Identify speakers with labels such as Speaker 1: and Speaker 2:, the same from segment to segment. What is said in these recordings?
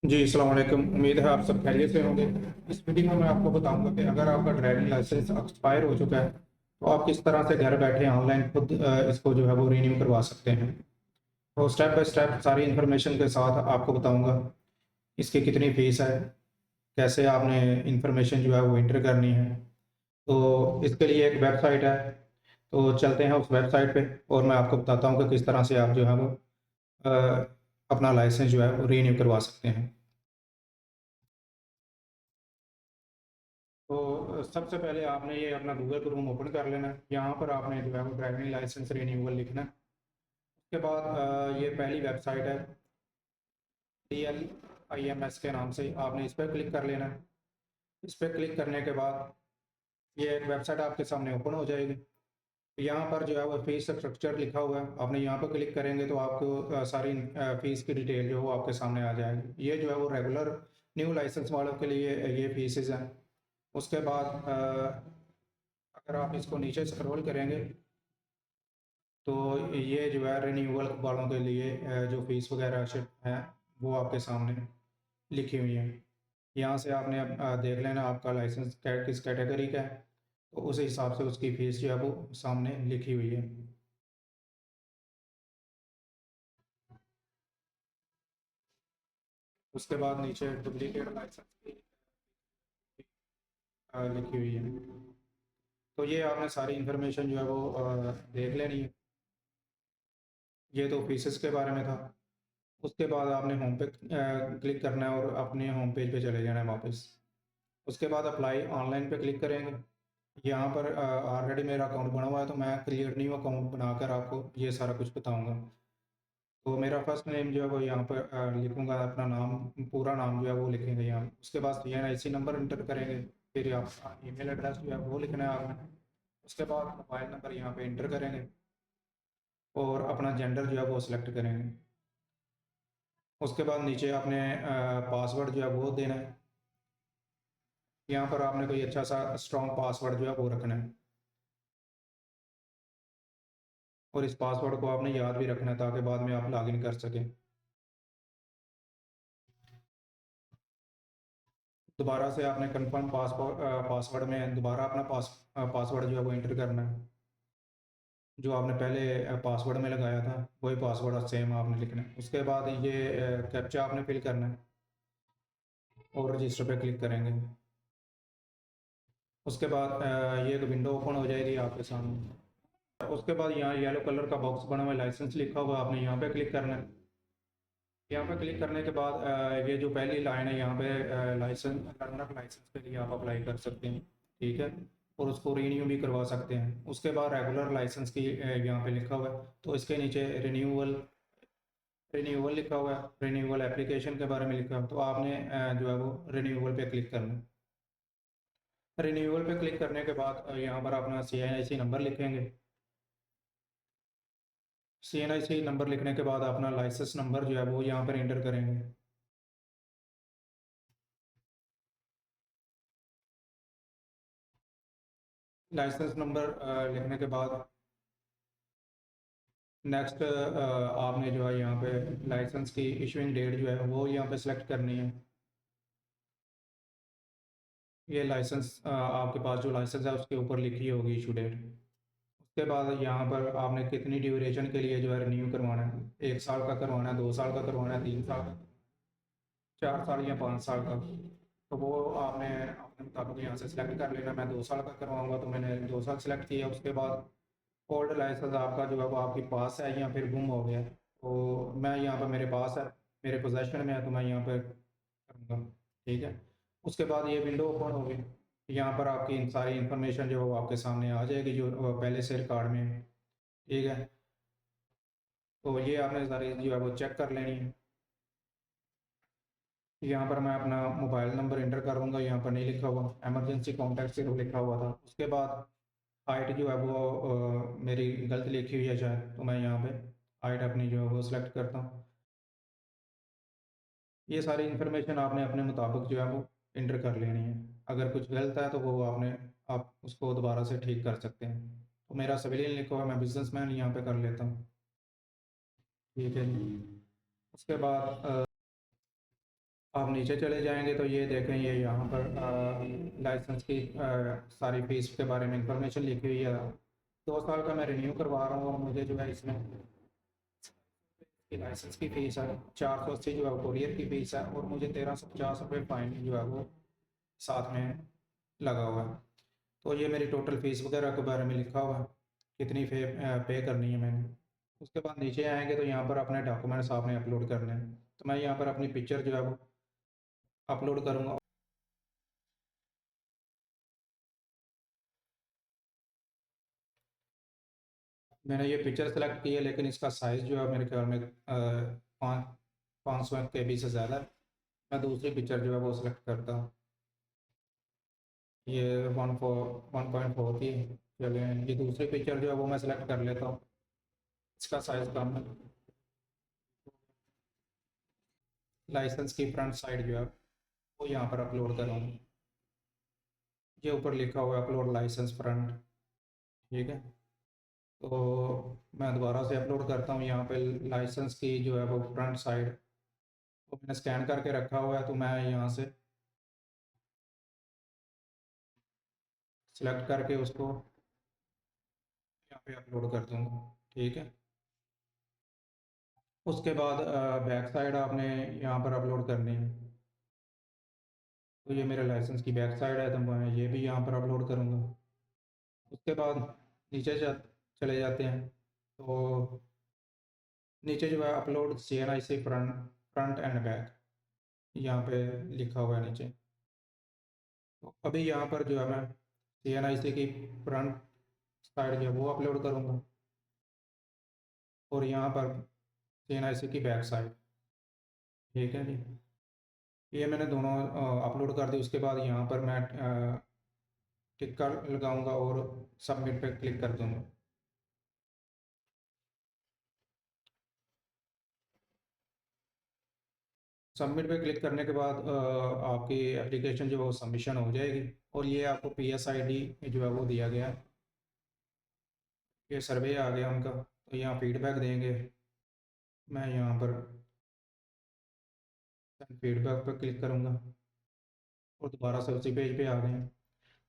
Speaker 1: जी, अस्सलाम वालेकुम। उम्मीद है आप सब खैरियत से होंगे। इस वीडियो में मैं आपको बताऊंगा कि अगर आपका ड्राइविंग लाइसेंस एक्सपायर हो चुका है तो आप किस तरह से घर बैठे ऑनलाइन खुद इसको जो है वो रीन्यू करवा सकते हैं। तो स्टेप बाय स्टेप सारी इन्फॉर्मेशन के साथ आपको बताऊंगा इसकी कितनी फ़ीस है, कैसे आपने इन्फॉर्मेशन जो है वो एंटर करनी है। तो इसके लिए एक वेबसाइट है, तो चलते हैं उस वेबसाइट पे और मैं आपको बताता हूँ कि किस तरह से आप जो है वो अ, अपना लाइसेंस जो है वो रीन्यू करवा सकते हैं। तो सबसे पहले आपने ये अपना गूगल क्रोम ओपन कर लेना है। यहाँ पर आपने जो है वो ड्राइविंग लाइसेंस रिन्यूअल लिखना है। उसके बाद ये पहली वेबसाइट है DLIMS के नाम से, आपने इस पर क्लिक कर लेना है। इस पर क्लिक करने के बाद ये एक वेबसाइट आपके सामने ओपन हो जाएगी। यहाँ पर जो है वो फीस स्ट्रक्चर लिखा हुआ है, आपने यहाँ पर क्लिक करेंगे तो आपको सारी फीस की डिटेल जो है वो आपके सामने आ जाएगी। ये जो है वो रेगुलर न्यू लाइसेंस वालों के लिए ये फीसेस हैं। उसके बाद अगर आप इसको नीचे स्क्रॉल करेंगे तो ये जो है रिन्यूअल वालों के लिए जो फीस वगैरह है वो आपके सामने लिखी हुई है। यहाँ से आपने देख लेना आपका लाइसेंस किस कैटेगरी का है, तो उस हिसाब से उसकी फ़ीस जो है वो सामने लिखी हुई है। उसके बाद नीचे डुप्लीकेट लाइसेंस की लिखी हुई है। तो ये आपने सारी इन्फॉर्मेशन जो है वो देख लेनी है। ये तो फीसेस के बारे में था। उसके बाद आपने होम पे क्लिक करना है और अपने होम पेज पे चले जाना है वापस। उसके बाद अप्लाई ऑनलाइन पे क्लिक करेंगे। यहाँ पर ऑलरेडी मेरा अकाउंट बना हुआ है तो मैं क्रिएट न्यू अकाउंट बनाकर आपको ये सारा कुछ बताऊँगा। तो मेरा फर्स्ट नेम जो है वो यहाँ पर लिखूँगा, अपना नाम, पूरा नाम जो है वो लिखेंगे यहाँ। उसके बाद CNIC नंबर इंटर करेंगे। फिर आप ईमेल एड्रेस जो है वो लिखना है आपने। उसके बाद मोबाइल नंबर यहाँ पे इंटर करेंगे और अपना जेंडर जो है वो सिलेक्ट करेंगे। उसके बाद नीचे आपने पासवर्ड जो है वो देना है। यहाँ पर आपने कोई अच्छा सा स्ट्रॉन्ग पासवर्ड जो है वो रखना है और इस पासवर्ड को आपने याद भी रखना है ताकि बाद में आप लॉगिन कर सकें। दोबारा से आपने कंफर्म पासवर्ड में दोबारा अपना पासवर्ड जो है वो एंटर करना है। जो आपने पहले पासवर्ड में लगाया था वही पासवर्ड सेम आपने लिखना है। उसके बाद ये कैप्चा आपने फिल करना है और रजिस्टर पे क्लिक करेंगे। उसके बाद ये एक विंडो ओपन हो जाएगी आपके सामने। उसके बाद यहाँ येलो कलर का बॉक्स बना हुआ है, लाइसेंस लिखा हुआ, आपने यहाँ पे क्लिक करना है। यहाँ पे क्लिक करने के बाद ये जो पहली लाइन है यहाँ पे लाइसेंस लर्नर लाइसेंस के लिए आप अप्लाई कर सकते हैं, ठीक है, और उसको रीन्यू भी करवा सकते हैं। उसके बाद रेगुलर लाइसेंस की यहाँ पे लिखा हुआ है, तो इसके नीचे रिन्यूअल रिन्यूअल लिखा हुआ है, रिन्यूअल एप्लीकेशन के बारे में लिखा है, तो आपने जो है वो रिन्यूअल पे क्लिक करना है। रिन्यूअल पे क्लिक करने के बाद यहाँ पर अपना CNIC नंबर लिखेंगे। CNIC नंबर लिखने के बाद अपना लाइसेंस नंबर जो है वो यहाँ पर एंटर करेंगे। लाइसेंस नंबर लिखने के बाद नेक्स्ट आपने जो है यहाँ पे लाइसेंस की इशूइंग डेट जो है वो यहाँ पे सिलेक्ट करनी है। ये लाइसेंस आपके पास जो लाइसेंस है उसके ऊपर लिखी होगी इशू डेट। उसके बाद यहाँ पर आपने कितनी ड्यूरेशन के लिए जो है रिन्यू करवाना है, 1 साल का करवाना है, 2 साल का करवाना है, 3 साल का, 4 साल या 5 साल का। तो वो आपने अपने मुताबिक यहाँ से सिलेक्ट कर लेना। मैं 2 साल का करवाऊँगा तो मैंने 2 साल सेलेक्ट किया। उसके बाद ओल्ड लाइसेंस आपका जो है वो आपके पास है या फिर गुम हो गया, तो मैं यहाँ पर मेरे पास है, मेरे पोजेशन में है, तो मैं यहाँ पर करूँगा, ठीक है। उसके बाद ये विंडो ओपन होगी। यहाँ पर आपकी सारी इन्फॉर्मेशन जो है वो आपके सामने आ जाएगी जो पहले से रिकॉर्ड में है, ठीक है। तो ये आपने सारी जो है वो चेक कर लेनी है। यहाँ पर मैं अपना मोबाइल नंबर इंटर करूँगा, यहाँ पर नहीं लिखा हुआ, इमरजेंसी कॉन्टैक्ट सिर्फ लिखा हुआ था। उसके बाद हाइट जो है वो मेरी गलत लिखी हुई है शायद, तो मैं यहाँ पे हाइट अपनी जो है वो सिलेक्ट करता हूँ। ये सारी इन्फॉर्मेशन आपने अपने मुताबिक जो है वो इंटर कर लेनी है। अगर कुछ गलत है तो वो आप उसको दोबारा से ठीक कर सकते हैं। तो मेरा सिविलियन लिखा हुआ है, मैं बिजनेसमैन यहाँ पे कर लेता हूँ, ठीक है जी। उसके बाद आप नीचे चले जाएंगे तो ये देखें, ये यहाँ पर लाइसेंस की सारी फीस के बारे में इंफॉर्मेशन लिखी हुई है। 2 साल का मैं रिन्यू करवा रहा हूँ और मुझे जो है इसमें लाइसेंस की फ़ीस है, 480 जो है कोरियर की फ़ीस है, और मुझे 1350 रुपये फ़ाइन जो है वो साथ में लगा हुआ है। तो ये मेरी टोटल फ़ीस वगैरह के बारे में लिखा हुआ है, कितनी पे करनी है मैंने। उसके बाद नीचे आएंगे तो यहाँ पर अपने डॉक्यूमेंट्स आपने अपलोड करने हैं। तो मैं यहाँ पर अपनी पिक्चर जो है वो अपलोड करूँगा। मैंने ये पिक्चर सेलेक्ट की है, लेकिन इसका साइज़ जो है मेरे ख्याल में 500 KB से ज़्यादा है। मैं दूसरी पिक्चर जो है वो सिलेक्ट करता हूँ। ये 1.4 की है। चलिए, ये दूसरी पिक्चर जो है वो मैं सिलेक्ट कर लेता हूँ, इसका साइज़ कम है। लाइसेंस की फ्रंट साइड जो है वो यहाँ पर अपलोड करूँगा। ये ऊपर लिखा हुआ है अपलोड लाइसेंस फ्रंट। ठीक है, तो मैं दोबारा से अपलोड करता हूँ। यहाँ पे लाइसेंस की जो है वो फ्रंट साइड वो मैंने स्कैन करके रखा हुआ है, तो मैं यहाँ से सिलेक्ट करके उसको यहाँ पे अपलोड कर दूँगा। ठीक है, उसके बाद बैक साइड आपने यहाँ पर अपलोड करनी है। तो ये मेरे लाइसेंस की बैक साइड है, तो मैं ये भी यहाँ पर अपलोड करूँगा। उसके बाद नीचे चले जाते हैं, तो नीचे जो है upload CNIC front end back, यहाँ पे लिखा हुआ है नीचे। तो अभी यहाँ पर जो है मैं CNIC की फ्रंट साइड जो है वो अपलोड करूँगा, और यहाँ पर CNIC की बैक साइड। ठीक है जी, ये मैंने दोनों अपलोड कर दी। उसके बाद यहाँ पर मैं टिक कर लगाऊंगा और सबमिट पे क्लिक कर दूंगा। सबमिट पे क्लिक करने के बाद आपकी एप्लीकेशन जो है वो सबमिशन हो जाएगी, और ये आपको PSID जो है वो दिया गया है। ये सर्वे आ गया उनका, तो यहाँ फीडबैक देंगे। मैं यहाँ पर फीडबैक पर क्लिक करूँगा और दोबारा से उसी पेज पे आ गए हैं।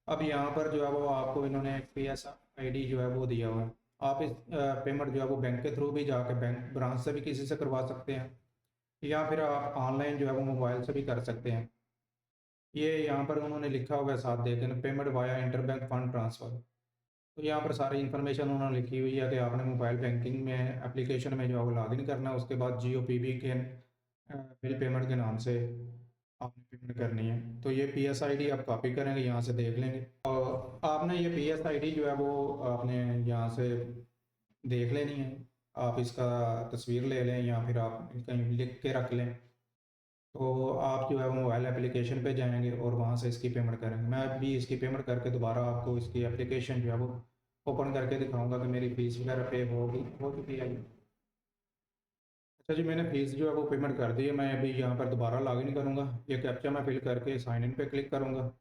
Speaker 1: अब यहाँ पर जो है वो आपको इन्होंने PSID जो है वो दिया हुआ है। आप इस पेमेंट जो है वो बैंक के थ्रू भी जाके बैंक ब्रांच से भी किसी से करवा सकते हैं, या फिर आप ऑनलाइन जो है वो मोबाइल से भी कर सकते हैं। ये यहाँ पर उन्होंने लिखा हुआ है साथ देखें, payment via interbank fund transfer. तो यहाँ पर सारी इन्फॉर्मेशन उन्होंने लिखी हुई है कि आपने मोबाइल बैंकिंग में एप्लीकेशन में जो है वो लॉगिन करना है। उसके बाद GOPB के बिल पेमेंट के नाम से आपने पेमेंट करनी है। तो ये PSID आप कॉपी करेंगे, यहाँ से देख लेंगे, और आपने ये PSID जो है वो आपने यहाँ से देख लेनी है। आप इसका तस्वीर ले लें, या फिर आप कहीं लिख के रख लें। तो आप जो है वो मोबाइल एप्लीकेशन पे जाएंगे और वहाँ से इसकी पेमेंट करेंगे। मैं अभी इसकी पेमेंट करके दोबारा आपको इसकी एप्लीकेशन जो है वो ओपन करके दिखाऊंगा कि मेरी फ़ीस वगैरह पे हो चुकी है। अच्छा जी, मैंने फ़ीस जो है वो पेमेंट कर दी है। मैं अभी यहाँ पर दोबारा लॉगिन करूँगा, ये कैप्चा मैं फिल करके साइन इन पे क्लिक करूँगा।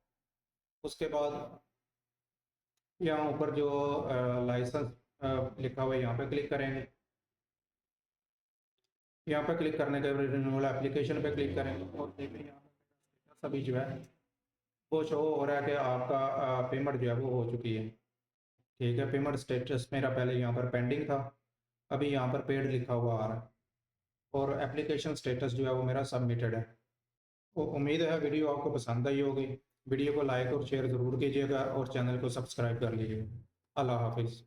Speaker 1: उसके बाद यहाँ ऊपर जो लाइसेंस लिखा हुआ है यहाँ पे क्लिक करेंगे। यहाँ पे क्लिक करने के बाद रिन्यूअल एप्लीकेशन पे क्लिक करेंगे, और देखिए यहाँ पर सभी जो है वो शो हो रहा है कि आपका पेमेंट जो है वो हो चुकी है। ठीक है, पेमेंट स्टेटस मेरा पहले यहाँ पर पेंडिंग था, अभी यहाँ पर पेड लिखा हुआ आ रहा है, और एप्लीकेशन स्टेटस जो है वो मेरा सबमिटेड है। तो उम्मीद है वीडियो आपको पसंद आई होगी। वीडियो को लाइक और शेयर ज़रूर कीजिएगा, और चैनल को सब्सक्राइब कर लीजिएगा। अल्लाह हाफिज़।